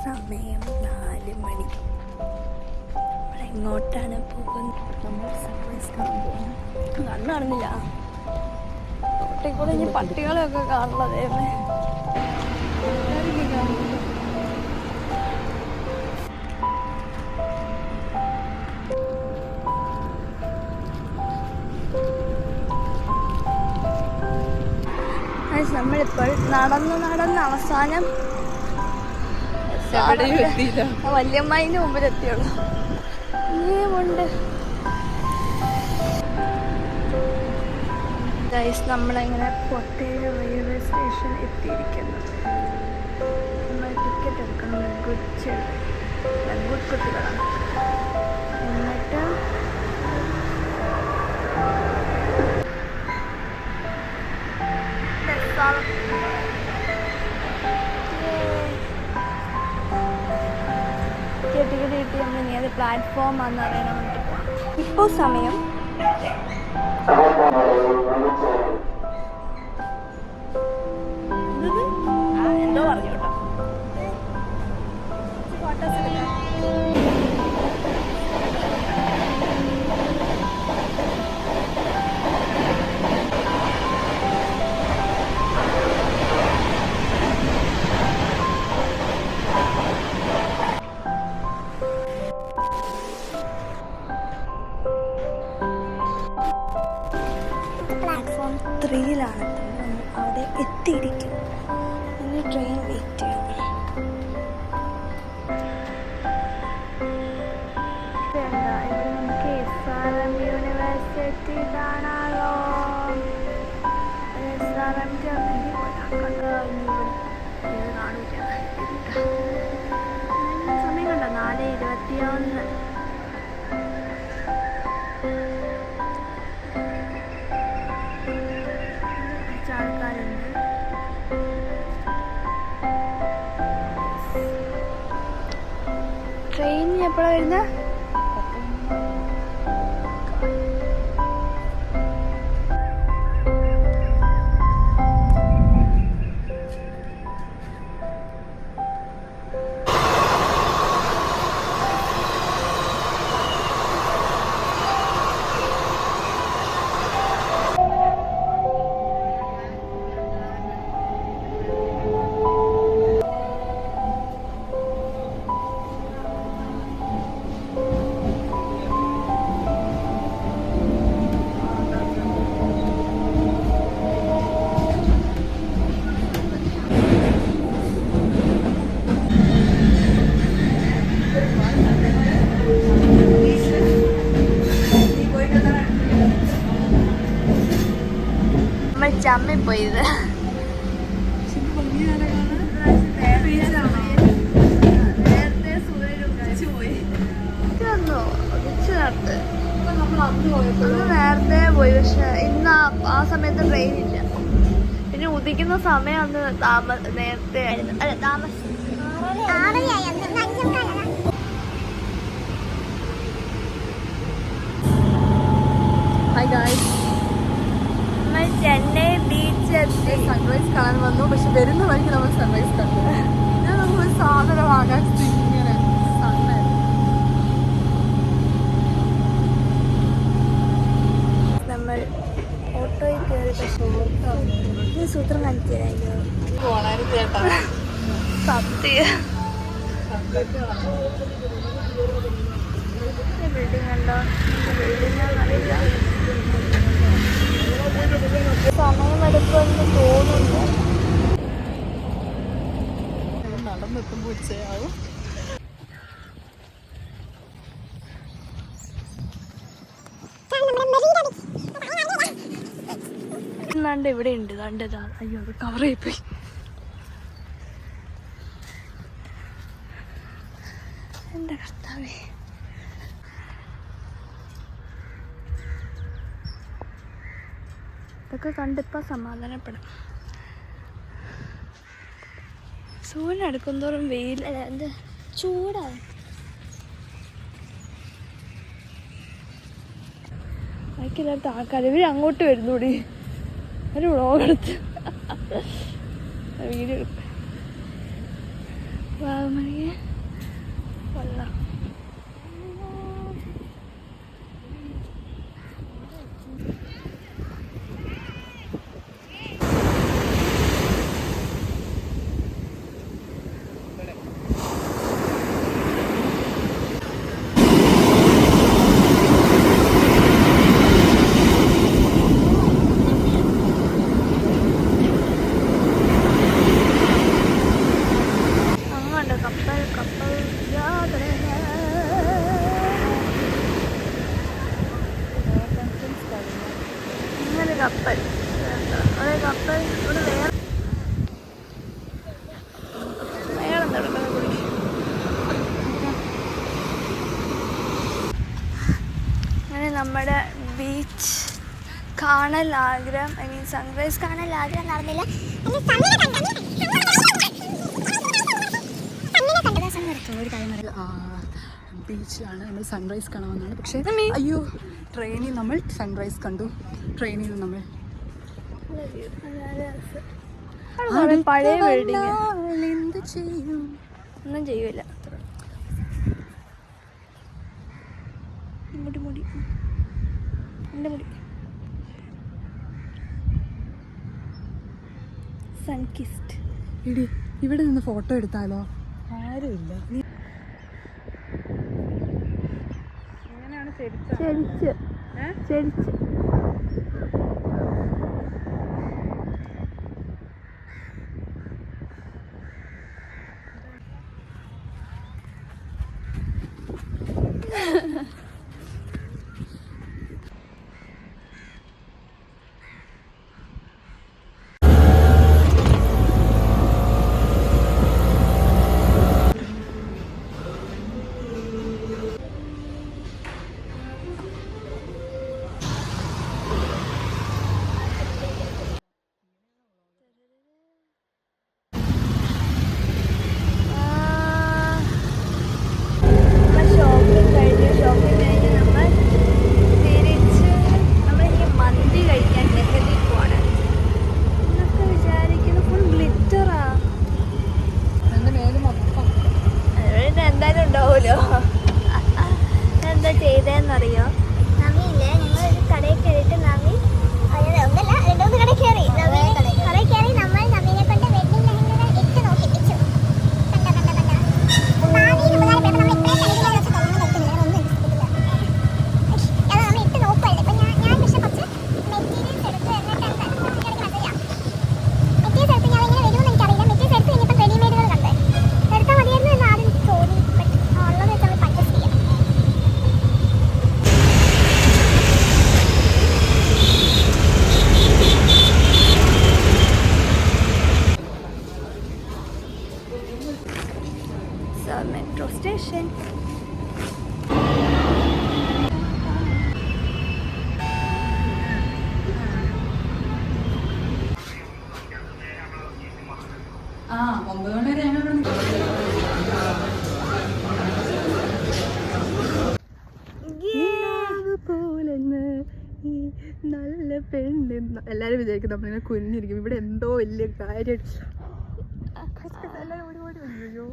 സമയം 4 മണി. നമ്മളെങ്ങോട്ടാണ് പോകുന്നത്? നമ്മൾ സർപ്രൈസ് കാണാൻ പോകുന്നു. കണ്ണു കാണുന്നില്ല. റോട്ടിൽ കൂടെ ഇനി പട്ടികളെയൊക്കെ കാണുന്നതേ. നമ്മളിപ്പോൾ നടന്ന് അവസാനം വല്യമ്മേൻ്റെ മുമ്പിലെത്തിയുള്ളൂ. ഇനിയുമുണ്ട്. നമ്മളിങ്ങനെ കോട്ടയം റെയിൽവേ സ്റ്റേഷൻ എത്തിയിരിക്കുന്നു. നമ്മൾ ടിക്കറ്റ് എടുക്കണം. ഗുഡ് കുട്ടികളാണ്. എന്നിട്ട് ടിക്കറ്റ് കിട്ടി. നമ്മൾ ഇനി അത് പ്ലാറ്റ്ഫോമാണെന്ന് അറിയാൻ വേണ്ടിയിട്ട് പോകാം. ഇപ്പോൾ സമയം എന്തോ പറഞ്ഞു കേട്ടോ. ഫോട്ടോസ് എടുക്കാം. പ്ലാറ്റ്ഫോം 3-ലാണ്. അവിടെ എത്തിയിരിക്കും. ഇനി ട്രെയിൻ വെയിറ്റ് ചെയ്യണം. ഇവിടെ നമുക്ക് SRM യൂണിവേഴ്സിറ്റി കാണാമോ? SRM കാണില്ല. സമയം കണ്ടോ? 4:21. ആൾക്കാരുണ്ട്. ട്രെയിൻ എപ്പോഴാണ് വരുന്നത്? ചമ്മിപ്പോയത് നേരത്തെ പോയി. പക്ഷെ ഇന്ന് ആ സമയത്ത് ട്രെയിൻ ഇല്ല. പിന്നെ ഉദിക്കുന്ന സമയം അന്ന് നേരത്തെ ആയിരുന്നു. അല്ല, താമസം. ഹായ് ഗായ്സ്, നമ്മൾ ചെന്നൈ ബീച്ച് എത്തി. സൺറൈസ് കാണാൻ വന്നു. പക്ഷെ വരുന്ന വഴിക്ക് നമ്മൾ സൺറൈസ് കണ്ടു. ഞാൻ നമുക്കൊരു സാധനം വാങ്ങാൻ ഇങ്ങനെ നമ്മൾ ഓട്ടോയിൽ കയറി. പക്ഷേ സൂത്രം കാണിച്ചു തരാമല്ലോ. സത്യം. ബിൽഡിംഗ് ഉണ്ടോ? ബിൽഡിംഗാണെന്നറിയില്ല. സമയമെടുക്കുമെന്ന് തോന്നുന്നു. നടന്നെത്തുമ്പോൾ ഉച്ചയാവും. ഇവിടെ ഉണ്ട്. കണ്ടതാ. അയ്യോ, അത് കവർ ചെയ്യിപ്പോയി. എൻ്റെ കർത്താവേ. ഇതൊക്കെ കണ്ടിപ്പോൾ സമാധാനപ്പെടാം. സൂര്യൻ അടുക്കുന്തോറും വെയിൽ എന്ത് ചൂടാണ്. ബാക്കിയില്ലാത്ത ആൾക്കാർ ഇവർ അങ്ങോട്ട് വരുന്നൂടി. ഒരു വ്ളോഗ് എടുത്ത് വീഡിയോ എടുക്കും. വാഗമണിക്ക് കൊള്ളാം. കപ്പൽ ഒരു കപ്പൽ ഒരു വേറെ നടക്കുന്ന കുടി. അങ്ങനെ നമ്മുടെ ബീച്ച് കാണൽ ആഗ്രഹം, ഐ മീൻ സൺറൈസ് കാണൽ ആഗ്രഹം നടന്നില്ല. ബീച്ചിലാണ് നമ്മൾ സൺറൈസ് കാണാമെന്നാണ്. പക്ഷേ അയ്യോ, ട്രെയിനിൽ നമ്മൾ സൺറൈസ് കണ്ടു. ട്രെയിനിൽ നിന്ന് നമ്മൾ പഴയ ബിൽഡിംഗ് എന്ത് ചെയ്യും, ഒന്നും ചെയ്യൂല. മുടി മുടി എൻ്റെ മുടി സൺകിസ്റ്റ്. ഇടി ഇവിടെ നിന്ന് ഫോട്ടോ എടുത്താലോ? ആരുമില്ല. ചെരിച്ച് ചെരിച്ച് എന്താ ചെയ്തതെന്നറിയോ? നമിയില്ലേ, ഞങ്ങൾ ഒരു കടയിൽ കയറിയിട്ട് നമി കടയിൽ കയറി നമ്മൾ നമീനെ കൊണ്ട് വെഡിങ് ലഹങ്കകൾ ഇട്ട് നോക്കിപ്പിച്ചു. Metro station. ആ 9 മണി വരെ ഞങ്ങൾ പോലെന്ന് ഈ നല്ല പെണ്ണ്. എല്ലാരും വിചാരിക്കും നമ്മളിങ്ങനെ കുഞ്ഞിരിക്കും. ഇവിടെ എന്തോ വലിയ കാര്യമായിട്ട് എല്ലാവരും ഓടി ഓടി. അയ്യോ